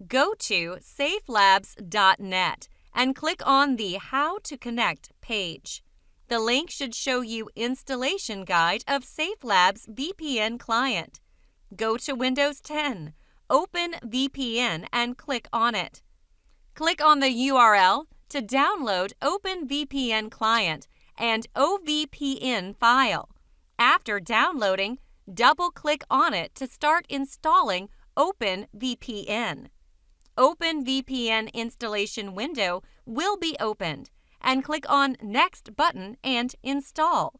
Go to SafeLabs.net and click on the How to Connect page. The link should show you Installation Guide of SafeLabs VPN Client. Go to Windows 10, open VPN and click on it. Click on the URL to download OpenVPN Client and OVPN file. After downloading, double-click on it to start installing OpenVPN. OpenVPN installation window will be opened, and click on Next button and install.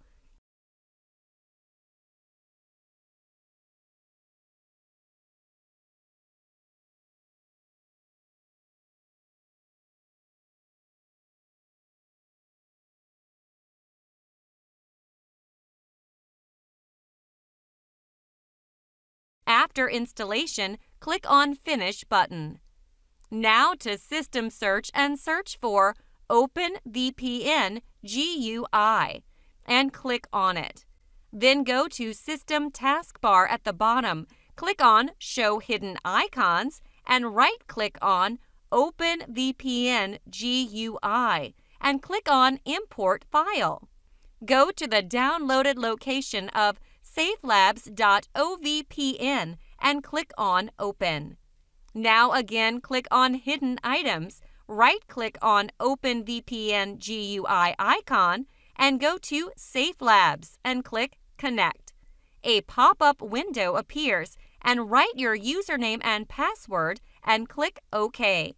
After installation, click on Finish button. Now to System Search and search for OpenVPN GUI and click on it. Then go to System Taskbar at the bottom, click on Show Hidden Icons and right-click on OpenVPN GUI and click on Import File. Go to the downloaded location of SafeLabs.ovpn and click on Open. Now again click on Hidden Items, right-click on OpenVPN GUI icon and go to SafeLabs and click Connect. A pop-up window appears and write your username and password and click OK.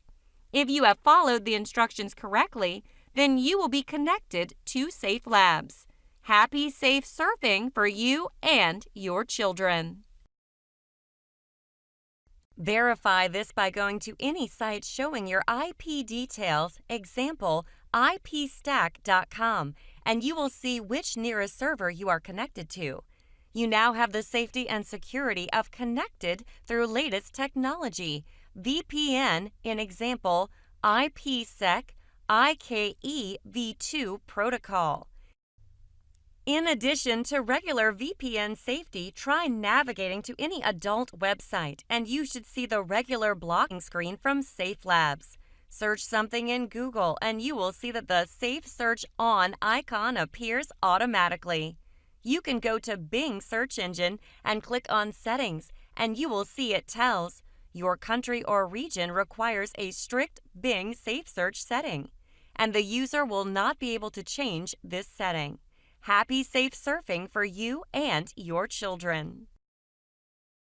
If you have followed the instructions correctly, then you will be connected to SafeLabs. Happy safe surfing for you and your children. Verify this by going to any site showing your IP details, example ipstack.com, and you will see which nearest server you are connected to. You now have the safety and security of connected through latest technology, VPN in example IPsec IKE-v2 protocol. In addition to regular VPN safety, try navigating to any adult website, and you should see the regular blocking screen from SafeLabs. Search something in Google, and you will see that the Safe Search On icon appears automatically. You can go to Bing search engine and click on Settings, and you will see it tells your country or region requires a strict Bing Safe Search setting, and the user will not be able to change this setting. Happy safe surfing for you and your children.